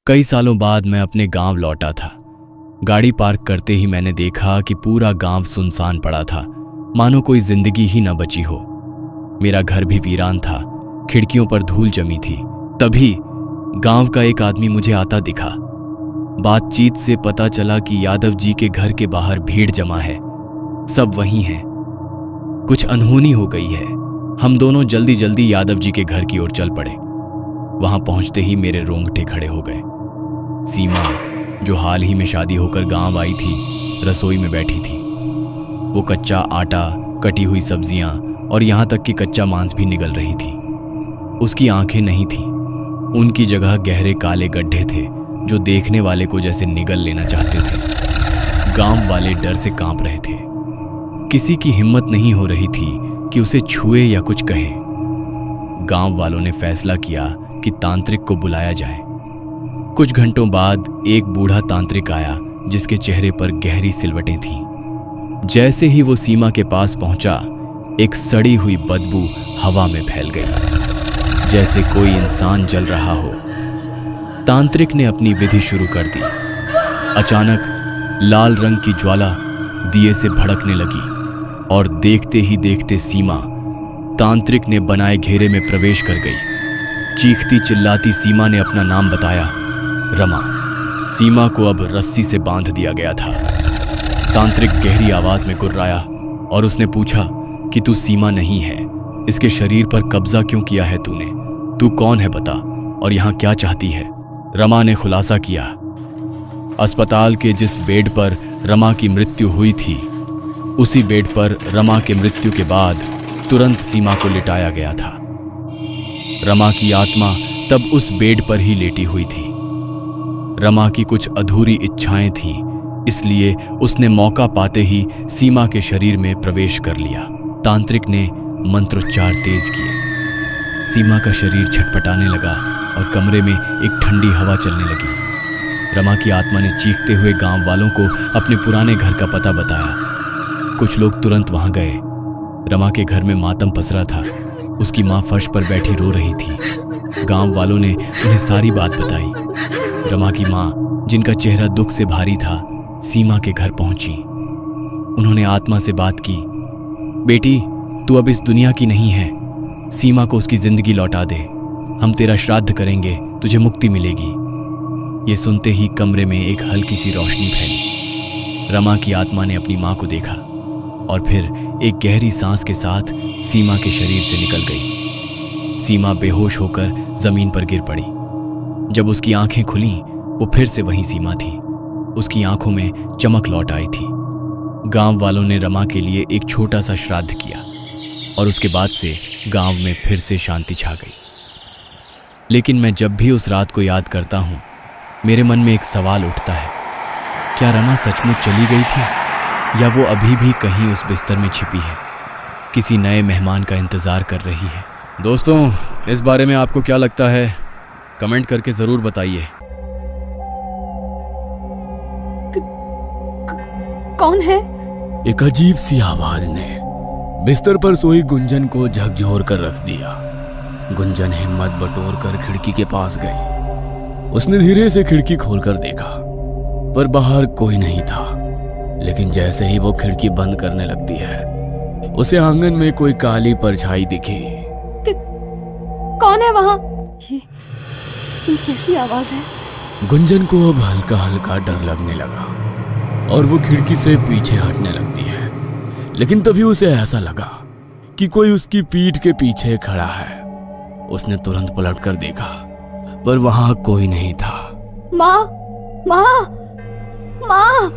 कई सालों बाद मैं अपने गांव लौटा था। गाड़ी पार्क करते ही मैंने देखा कि पूरा गांव सुनसान पड़ा था, मानो कोई जिंदगी ही न बची हो। मेरा घर भी वीरान था, खिड़कियों पर धूल जमी थी। तभी गांव का एक आदमी मुझे आता दिखा। बातचीत से पता चला कि यादव जी के घर के बाहर भीड़ जमा है, सब वहीं हैं। कुछ अनहोनी हो गई है। हम दोनों जल्दी जल्दी यादव जी के घर की ओर चल पड़े। वहां पहुंचते ही मेरे रोंगटे खड़े हो गए। सीमा, जो हाल ही में शादी होकर गांव आई थी, रसोई में बैठी थी। वो कच्चा आटा, कटी हुई सब्जियां और यहां तक कि कच्चा मांस भी निगल रही थी। उसकी आंखें नहीं थीं, उनकी जगह गहरे काले गड्ढे थे जो देखने वाले को जैसे निगल लेना चाहते थे। गांव वाले डर से कांप रहे थे। किसी की हिम्मत नहीं हो रही थी कि उसे छुए या कुछ कहे। गांव वालों ने फैसला किया कि तांत्रिक को बुलाया जाए। कुछ घंटों बाद एक बूढ़ा तांत्रिक आया जिसके चेहरे पर गहरी सिलवटें थीं। जैसे ही वो सीमा के पास पहुंचा, एक सड़ी हुई बदबू हवा में फैल गई, जैसे कोई इंसान जल रहा हो। तांत्रिक ने अपनी विधि शुरू कर दी। अचानक लाल रंग की ज्वाला दिए से भड़कने लगी और देखते ही देखते सीमा तांत्रिक ने बनाए घेरे में प्रवेश कर गई। चीखती चिल्लाती सीमा ने अपना नाम बताया, रमा। सीमा को अब रस्सी से बांध दिया गया था। तांत्रिक गहरी आवाज में गुर्राया और उसने पूछा कि तू सीमा नहीं है, इसके शरीर पर कब्जा क्यों किया है तूने? तू कौन है बता, और यहाँ क्या चाहती है? रमा ने खुलासा किया, अस्पताल के जिस बेड पर रमा की मृत्यु हुई थी, उसी बेड पर रमा के मृत्यु के बाद तुरंत सीमा को लिटाया गया था। रमा की आत्मा तब उस बेड पर ही लेटी हुई थी। रमा की कुछ अधूरी इच्छाएं थीं, इसलिए उसने मौका पाते ही सीमा के शरीर में प्रवेश कर लिया। तांत्रिक ने मंत्रोच्चार तेज किए। सीमा का शरीर छटपटाने लगा और कमरे में एक ठंडी हवा चलने लगी। रमा की आत्मा ने चीखते हुए गांव वालों को अपने पुराने घर का पता बताया। कुछ लोग तुरंत वहां गए। रमा के घर में मातम पसरा था। उसकी माँ फर्श पर बैठी रो रही थी। गांव वालों ने उन्हें सारी बात बताई। रमा की माँ, जिनका चेहरा दुख से भारी था, सीमा के घर पहुंची। उन्होंने आत्मा से बात की, बेटी, तू अब इस दुनिया की नहीं है। सीमा को उसकी जिंदगी लौटा दे। हम तेरा श्राद्ध करेंगे, तुझे मुक्ति मिलेगी। ये सुनते ही कमरे में एक हल्की सी रोशनी फैली। रमा की आत्मा ने अपनी माँ को देखा और फिर एक गहरी सांस के साथ सीमा के शरीर से निकल गई। सीमा बेहोश होकर जमीन पर गिर पड़ी। जब उसकी आंखें खुलीं, वो फिर से वही सीमा थी। उसकी आंखों में चमक लौट आई थी। गांव वालों ने रमा के लिए एक छोटा सा श्राद्ध किया और उसके बाद से गांव में फिर से शांति छा गई। लेकिन मैं जब भी उस रात को याद करता हूँ, मेरे मन में एक सवाल उठता है, क्या रमा सचमुच चली गई थी या वो अभी भी कहीं उस बिस्तर में छिपी है, किसी नए मेहमान का इंतजार कर रही है? दोस्तों, इस बारे में आपको क्या लगता है? कमेंट करके जरूर बताइए। कौन है? एक अजीब सी आवाज ने बिस्तर पर सोई गुंजन को झकझोर कर रख दिया। गुंजन हिम्मत बटोर कर खिड़की के पास गई। उसने धीरे से खिड़की खोलकर देखा, पर बाहर कोई नहीं था। लेकिन जैसे ही वो खिड़की बंद करने लगती है, उसे आंगन में कोई काली परछाई दिखी। कौन है वहां? ये कैसी आवाज है? गुंजन को अब हल्का हल्का डर लगने लगा और वो खिड़की से पीछे हटने लगती है। लेकिन तभी उसे ऐसा लगा कि कोई उसकी पीठ के पीछे खड़ा है। उसने तुरंत पलटकर देखा, पर वहां कोई नहीं था। माँ, माँ, माँ!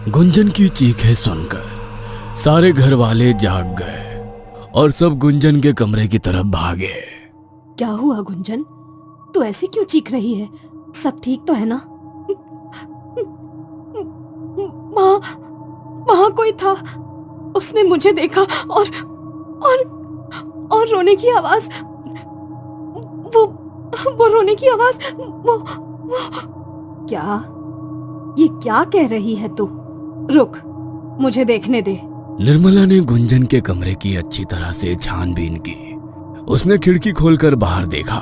गुंजन की चीखें सुनकर सारे घर वाले जाग गए और सब गुंजन के कमरे की तरफ भागे। क्या हुआ गुंजन? तू ऐसे क्यों चीख रही है? सब ठीक तो है ना? माँ, वहां कोई था। उसने मुझे देखा और रोने की आवाज, वो रोने की आवाज, वो क्या? ये क्या कह रही है तू? रुक, मुझे देखने दे। निर्मला ने गुंजन के कमरे की अच्छी तरह से छानबीन की। उसने खिड़की खोलकर बाहर देखा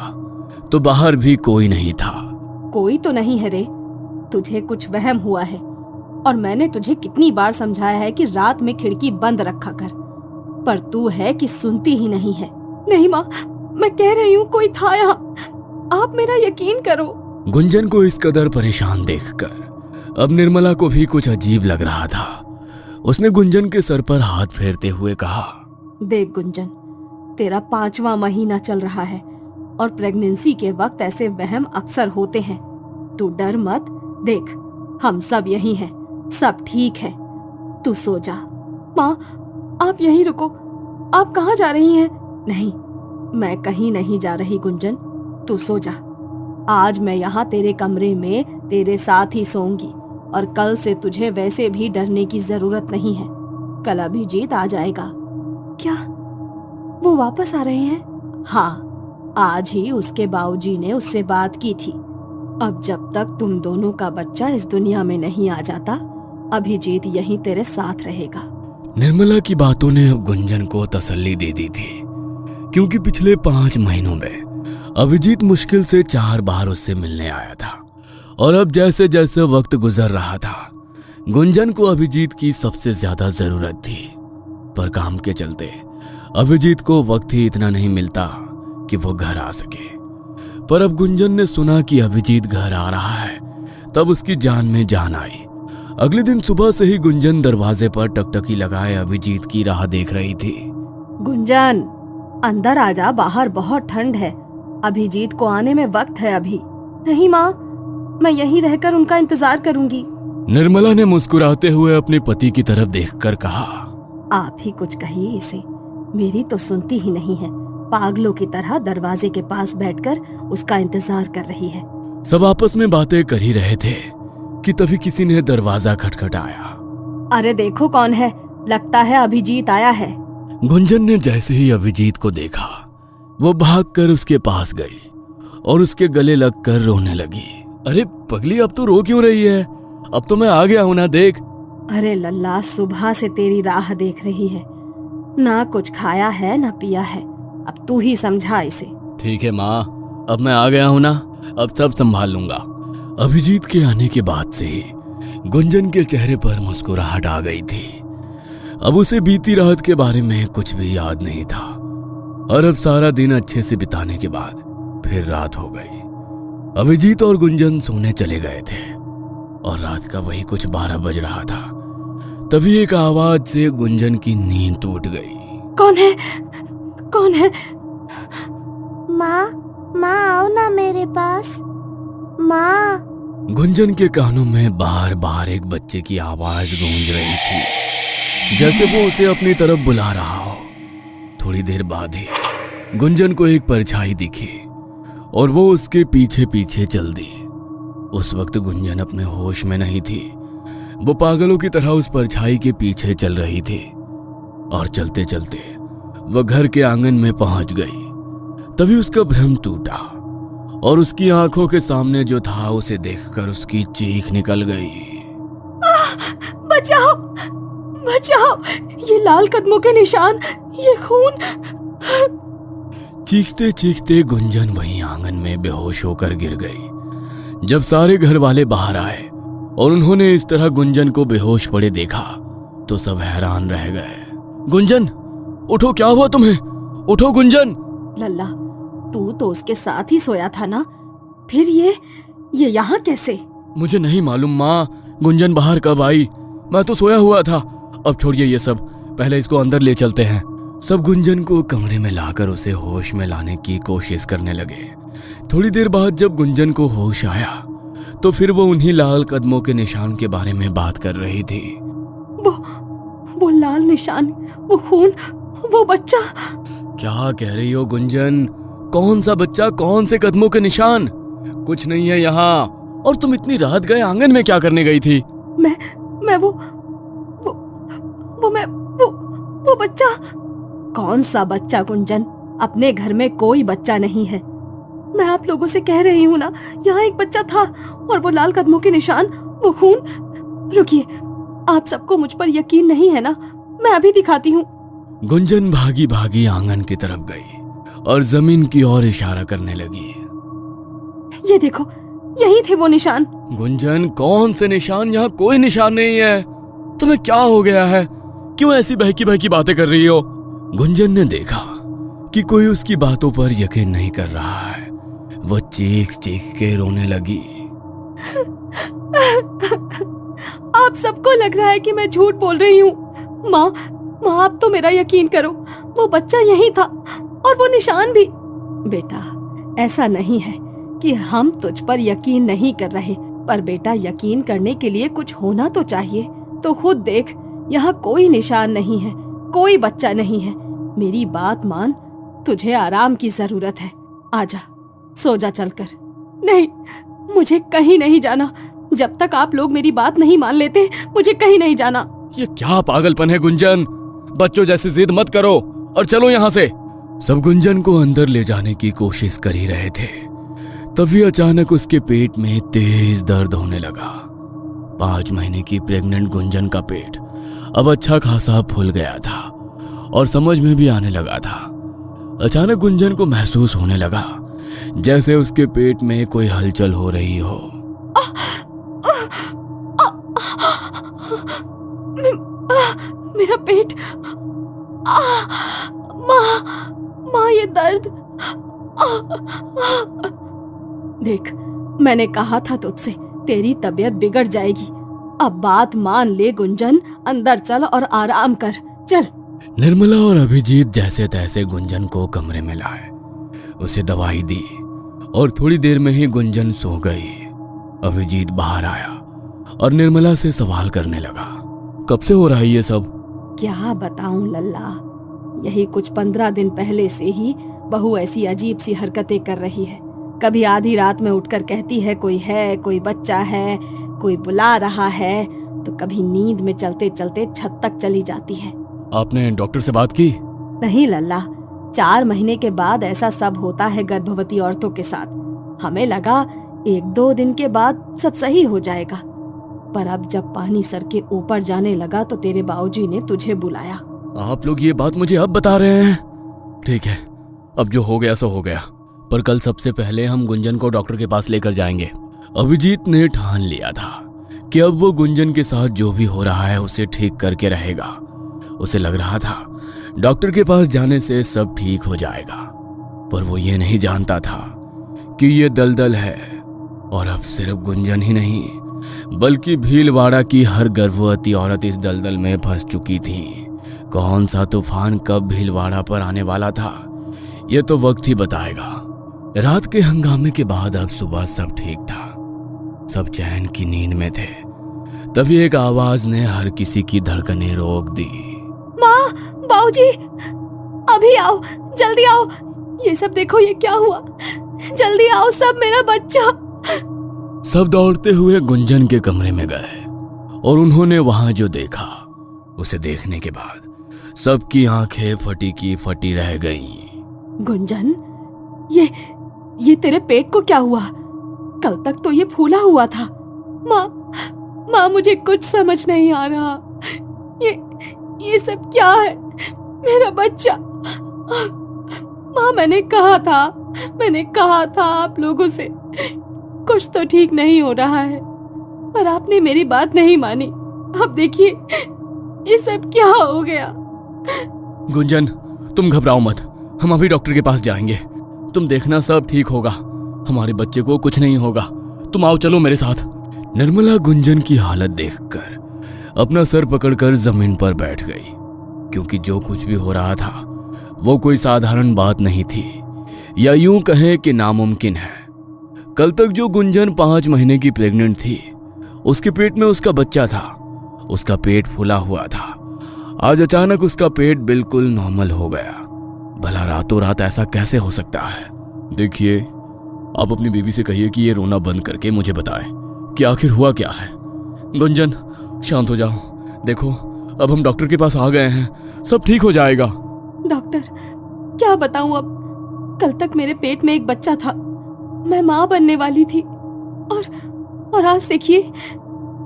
तो बाहर भी कोई नहीं था। कोई तो नहीं है रे, तुझे कुछ वहम हुआ है। और मैंने तुझे कितनी बार समझाया है कि रात में खिड़की बंद रखा कर, पर तू है कि सुनती ही नहीं है। नहीं माँ, मैं कह रही हूँ कोई था यहाँ, आप मेरा यकीन करो। गुंजन को इस कदर परेशान देखकर अब निर्मला को भी कुछ अजीब लग रहा था। उसने गुंजन के सर पर हाथ फेरते हुए कहा, देख गुंजन, तेरा 5वां महीना चल रहा है और प्रेगनेंसी के वक्त ऐसे वहम अक्सर होते हैं। तू डर मत, देख हम सब यही हैं, सब ठीक है, तू सो जा। माँ, आप यहीं रुको। आप कहाँ जा रही हैं? नहीं, मैं कहीं नहीं जा रही गुंजन, तू सो जा। आज मैं यहाँ तेरे कमरे में तेरे साथ ही सोऊंगी और कल से तुझे वैसे भी डरने की जरूरत नहीं है। कल अभिजीत आ जाएगा। क्या वो वापस आ रहे हैं? हाँ, आज ही उसके बाबूजी ने उससे बात की थी। अब जब तक तुम दोनों का बच्चा इस दुनिया में नहीं आ जाता, अभिजीत यहीं तेरे साथ रहेगा। निर्मला की बातों ने अब गुंजन को तसल्ली दे दी थी, क्योंकि पिछले 5 महीनों में अभिजीत मुश्किल से 4 बार उससे मिलने आया था। और अब जैसे जैसे वक्त गुजर रहा था, गुंजन को अभिजीत की सबसे ज्यादा जरूरत थी। पर काम के चलते अभिजीत को वक्त ही इतना नहीं मिलता कि वो घर आ सके। पर अब गुंजन ने सुना कि अभिजीत घर आ रहा है, तब उसकी जान में जान आई। अगले दिन सुबह से ही गुंजन दरवाजे पर टकटकी लगाए अभिजीत की राह देख रही थी। गुंजन, अंदर आ जा, बाहर बहुत ठंड है, अभिजीत को आने में वक्त है अभी। नहीं माँ, मैं यहीं रहकर उनका इंतजार करूंगी। निर्मला ने मुस्कुराते हुए अपने पति की तरफ देखकर कहा, आप ही कुछ कहिए इसे, मेरी तो सुनती ही नहीं है। पागलों की तरह दरवाजे के पास बैठकर उसका इंतजार कर रही है। सब आपस में बातें कर ही रहे थे कि तभी किसी ने दरवाजा खटखटाया। अरे देखो कौन है, लगता है अभिजीत आया है। गुंजन ने जैसे ही अभिजीत को देखा, वो भागकर उसके पास गई और उसके गले लगकर रोने लगी। अरे पगली, अब तो रो क्यों रही है? अब तो मैं आ गया हूं ना, देख। अरे लल्ला, सुबह से तेरी राह देख रही है, ना कुछ खाया है ना पिया है, अब तू ही समझा इसे। ठीक है माँ, अब मैं आ गया हूं ना, अब सब संभाल लूंगा। अभिजीत के आने के बाद से ही गुंजन के चेहरे पर मुस्कुराहट आ गई थी। अब उसे बीती रात के बारे में कुछ भी याद नहीं था। और अब सारा दिन अच्छे से बिताने के बाद फिर रात हो गई। अभिजीत और गुंजन सोने चले गए थे और रात का वही कुछ 12 बज रहा था। तभी एक आवाज से गुंजन की नींद टूट गई। कौन है? कौन है? माँ, माँ आओ ना मेरे पास, माँ। गुंजन के कानों में बार बार एक बच्चे की आवाज गूंज रही थी, जैसे वो उसे अपनी तरफ बुला रहा हो। थोड़ी देर बाद ही गुंजन को एक परछाई दिखी और वो उसके पीछे पीछे चल दी। उस वक्त गुंजन अपने होश में नहीं थी। वो पागलों की तरह उस परछाई के पीछे चल रही थी और चलते चलते वह घर के आंगन में पहुंच गई। तभी उसका भ्रम टूटा और उसकी आंखों के सामने जो था उसे देखकर उसकी चीख निकल गई। बचाओ, बचाओ, ये लाल कदमों के निशान, ये खून। चीखते चीखते गुंजन वहीं आंगन में बेहोश होकर गिर गई। जब सारे घर वाले बाहर आए और उन्होंने इस तरह गुंजन को बेहोश पड़े देखा तो सब हैरान रह गए। गुंजन, उठो, क्या हुआ तुम्हें? उठो गुंजन। लल्ला, तू तो उसके साथ ही सोया था ना, फिर ये यहाँ कैसे? मुझे नहीं मालूम माँ, गुंजन बाहर कब आई? मैं तो सोया हुआ था। अब छोड़िए ये सब, पहले इसको अंदर ले चलते हैं। सब गुंजन को कमरे में लाकर उसे होश में लाने की कोशिश करने लगे। थोड़ी देर बाद जब गुंजन को होश आया तो फिर वो उन्हीं लाल कदमों के निशान के बारे में बात कर रही थी। वो लाल निशान, वो खून, वो बच्चा। क्या कह रही हो गुंजन? कौन सा बच्चा, कौन से कदमों के निशान? कुछ नहीं है यहाँ। और तुम इतनी रात गए आंगन में क्या करने गई थी? मैं वो बच्चा। कौन सा बच्चा गुंजन? अपने घर में कोई बच्चा नहीं है। मैं आप लोगों से कह रही हूँ ना, यहाँ एक बच्चा था और वो लाल कदमों के निशान, वो खून। रुकिए, आप सबको मुझ पर यकीन नहीं है ना? मैं अभी दिखाती हूँ। गुंजन भागी भागी आंगन की तरफ गई और जमीन की ओर इशारा करने लगी। ये देखो, यही थे वो निशान। गुंजन, कौन से निशान? यहाँ कोई निशान नहीं है। तुम्हें क्या हो गया है? क्यों ऐसी बहकी बहकी बातें कर रही हो? गुंजन ने देखा कि कोई उसकी बातों पर यकीन नहीं कर रहा है। वो चीख चीख के रोने लगी। आप सबको लग रहा है कि मैं झूठ बोल रही हूँ। माँ, माँ आप तो मेरा यकीन करो, वो बच्चा यही था और वो निशान भी। बेटा, ऐसा नहीं है कि हम तुझ पर यकीन नहीं कर रहे, पर बेटा यकीन करने के लिए कुछ होना तो चाहिए। तो खुद देख, यहाँ कोई निशान नहीं है, कोई बच्चा नहीं है। मेरी बात मान, तुझे आराम की जरूरत है। आजा, सो जा चलकर। नहीं, मुझे कहीं नहीं जाना। जब तक आप लोग मेरी बात नहीं मान लेते, मुझे कहीं नहीं जाना। ये क्या पागलपन है गुंजन? बच्चों जैसी जिद मत करो और चलो यहाँ से। सब गुंजन को अंदर ले जाने की कोशिश कर ही रहे थे, तभी अचानक उसके पेट में तेज दर्द होने लगा। 5 महीने की प्रेग्नेंट गुंजन का पेट अब अच्छा खासा फूल गया था और समझ में भी आने लगा था। अचानक गुंजन को महसूस होने लगा जैसे उसके पेट में कोई हलचल हो रही हो। मेरा पेट, माँ ये दर्द। देख, मैंने कहा था तुझसे, तेरी तबीयत बिगड़ जाएगी। अब बात मान ले गुंजन, अंदर चल और आराम कर, चल। निर्मला और अभिजीत जैसे तैसे गुंजन को कमरे में लाए, उसे दवाई दी और थोड़ी देर में ही गुंजन सो गई। अभिजीत बाहर आया और निर्मला से सवाल करने लगा, कब से हो रहा है ये सब? क्या बताऊं लल्ला, यही कुछ 15 दिन पहले से ही बहू ऐसी अजीब सी हरकतें कर रही है। कभी आधी रात में उठकर कहती है कोई बच्चा है, कोई बुला रहा है, तो कभी नींद में चलते चलते छत तक चली जाती है। आपने डॉक्टर से बात की? नहीं लल्ला, 4 महीने के बाद ऐसा सब होता है गर्भवती औरतों के साथ। हमें लगा 1-2 दिन के बाद सब सही हो जाएगा, पर अब जब पानी सर के ऊपर जाने लगा तो तेरे बाबूजी ने तुझे बुलाया। आप लोग ये बात मुझे अब बता रहे हैं? ठीक है, अब जो हो गया सो हो गया, पर कल सबसे पहले हम गुंजन को डॉक्टर के पास लेकर जाएंगे। अभिजीत ने ठान लिया था कि अब वो गुंजन के साथ जो भी हो रहा है उसे ठीक करके रहेगा। उसे लग रहा था डॉक्टर के पास जाने से सब ठीक हो जाएगा, पर वो ये नहीं जानता था कि ये दलदल है। और अब सिर्फ गुंजन ही नहीं, बल्कि भीलवाड़ा की हर गर्भवती औरत इस दलदल में फंस चुकी थी। कौन सा तूफान कब भीलवाड़ा पर आने वाला था, ये तो वक्त ही बताएगा। रात के हंगामे के बाद अब सुबह सब ठीक था, सब चैन की नींद में थे। तभी एक आवाज ने हर किसी की धड़कनें रोक दी। माँ, बाबूजी, अभी आओ, जल्दी आओ। ये सब देखो, ये क्या हुआ? जल्दी आओ सब, मेरा बच्चा। सब दौड़ते हुए गुंजन के कमरे में गए और उन्होंने वहां जो देखा, उसे देखने के बाद सबकी आंखें फटी की फटी रह गईं। गुंजन, ये तेरे पेट को क्या हुआ? कल तक तो ये फूला हुआ था। माँ, मुझे कुछ समझ नहीं आ रहा। ये सब क्या है? मेरा बच्चा। माँ, मैंने कहा था आप लोगों से, कुछ तो ठीक नहीं हो रहा है, पर आपने मेरी बात नहीं मानी। अब देखिए, ये सब क्या हो गया। गुंजन, तुम घबराओ मत, हम अभी डॉक्टर के पास जाएंगे। तुम देखना, सब ठीक होगा, हमारे बच्चे को कुछ नहीं होगा। तुम आओ, चलो मेरे साथ। निर्मला गुंजन की हालत देखकर अपना सर पकड़कर जमीन पर बैठ गई, क्योंकि जो कुछ भी हो रहा था वो कोई साधारण बात नहीं थी, या यूं कहें कि नामुमकिन है। कल तक जो गुंजन 5 महीने की प्रेग्नेंट थी, उसके पेट में उसका बच्चा था, उसका पेट फूला हुआ था। आज अचानक उसका पेट बिल्कुल नॉर्मल हो गया। भला रातों रात ऐसा कैसे हो सकता है? देखिए, आप अपनी बीवी से कहिए कि ये रोना बंद करके मुझे बताएं कि आखिर हुआ क्या है। गुंजन, शांत हो जाओ। देखो, अब हम डॉक्टर के पास आ गए हैं, सब ठीक हो जाएगा। डॉक्टर, क्या बताऊं अब? कल तक मेरे पेट में एक बच्चा था, मैं माँ बनने वाली थी, और आज देखिए,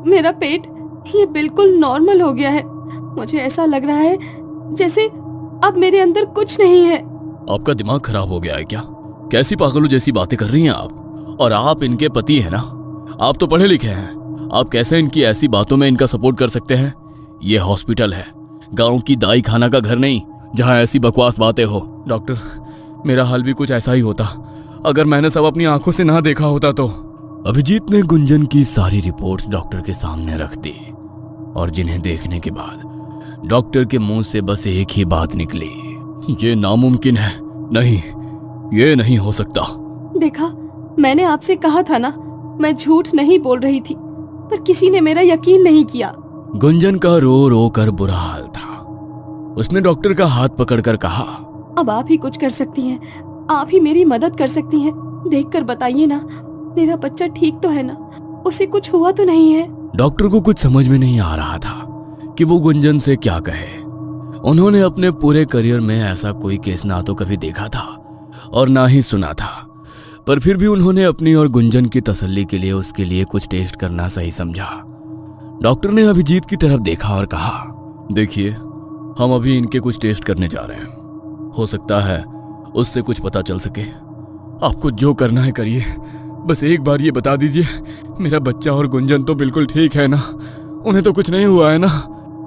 मेरा पेट ये बिल्कुल नॉर्मल हो गया है। मुझे ऐसा लग रहा है जैसे अब मेरे अंदर कुछ नहीं है। आपका दिमाग खराब हो गया है क्या? कैसी पागलों जैसी बातें कर रही हैं आप? और आप इनके पति हैं ना, आप तो पढ़े लिखे हैं, आप कैसे इनकी ऐसी बातों में इनका सपोर्ट कर सकते हैं? ये हॉस्पिटल है, गांव की दाई खाना का घर नहीं जहां ऐसी बकवास बातें हो। डॉक्टर, मेरा हाल भी कुछ ऐसा ही होता अगर मैंने सब अपनी आंखों से ना देखा होता तो। अभिजीत ने गुंजन की सारी रिपोर्ट्स डॉक्टर के सामने रख दी और जिन्हें देखने के बाद डॉक्टर के मुंह से बस एक ही बात निकली, ये नामुमकिन है, नहीं, ये नहीं हो सकता। देखा, मैंने आपसे कहा था ना, मैं झूठ नहीं बोल रही थी, पर किसी ने मेरा यकीन नहीं किया। गुंजन का रो रो कर बुरा हाल था। उसने डॉक्टर का हाथ पकड़कर कहा, अब आप ही कुछ कर सकती हैं, आप ही मेरी मदद कर सकती हैं। देखकर बताइए ना, मेरा बच्चा ठीक तो है ना, उसे कुछ हुआ तो नहीं है? डॉक्टर को कुछ समझ में नहीं आ रहा था कि वो गुंजन से क्या कहे। उन्होंने अपने पूरे करियर में ऐसा कोई केस ना तो कभी देखा था और ना ही सुना था, पर फिर भी उन्होंने अपनी और गुंजन की तसल्ली के लिए उसके लिए कुछ टेस्ट करना सही समझा। डॉक्टर ने अभिजीत की तरफ देखा और कहा, देखिए, हम अभी इनके कुछ टेस्ट करने जा रहे हैं, हो सकता है उससे कुछ पता चल सके। आपको जो करना है करिए, बस एक बार ये बता दीजिए, मेरा बच्चा और गुंजन तो बिल्कुल ठीक है ना, उन्हें तो कुछ नहीं हुआ है ना?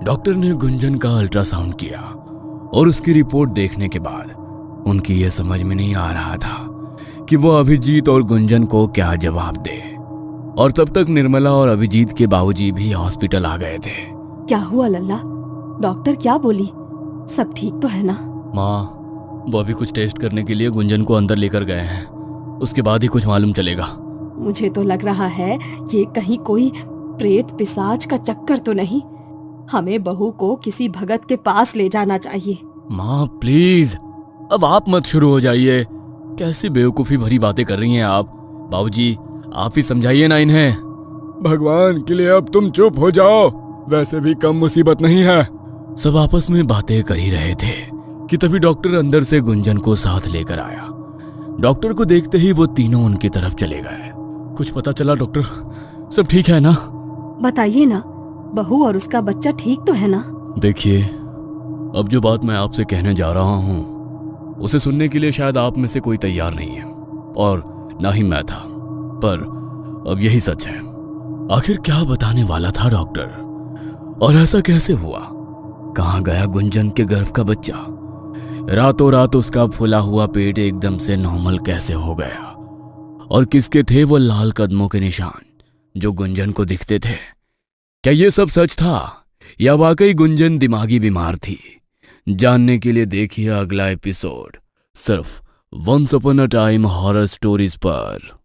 डॉक्टर ने गुंजन का अल्ट्रासाउंड किया और उसकी रिपोर्ट देखने के बाद उनकी यह समझ में नहीं आ रहा था कि वो अभिजीत और गुंजन को क्या जवाब दे। और तब तक निर्मला और अभिजीत के बाबूजी भी हॉस्पिटल आ गए थे। क्या हुआ लल्ला? डॉक्टर क्या बोली? सब ठीक तो है ना? माँ, वो अभी कुछ टेस्ट करने के लिए गुंजन को अंदर लेकर गए हैं, उसके बाद ही कुछ मालूम चलेगा। मुझे तो लग रहा है ये कहीं कोई प्रेत पिशाच का चक्कर तो नहीं। हमें बहू को किसी भगत के पास ले जाना चाहिए। माँ प्लीज, अब आप मत शुरू हो जाइए, कैसी बेवकूफी भरी बातें कर रही हैं आप। बाबूजी, आप ही समझाइए ना इन्हें। भगवान के लिए अब तुम चुप हो जाओ, वैसे भी कम मुसीबत नहीं है। सब आपस में बातें कर ही रहे थे कि तभी डॉक्टर अंदर से गुंजन को साथ लेकर आया। डॉक्टर को देखते ही वो तीनों उनकी तरफ चले गए। कुछ पता चला डॉक्टर? सब ठीक है ना? बताइए ना, बहू और उसका बच्चा ठीक तो है ना? देखिए, अब जो बात मैं आपसे कहने जा रहा हूँ उसे सुनने के लिए शायद आप में से कोई तैयार नहीं है और ना ही मैं था, पर अब यही सच है। आखिर क्या बताने वाला था डॉक्टर, और ऐसा कैसे हुआ? कहाँ गया गुंजन के गर्भ का बच्चा? रातों रात उसका फूला हुआ पेट एकदम से नॉर्मल कैसे हो गया? और किसके थे वो लाल कदमों के निशान जो गुंजन को दिखते थे? क्या ये सब सच था या वाकई गुंजन दिमागी बीमार थी? जानने के लिए देखिए अगला एपिसोड सिर्फ once upon a time horror stories पर।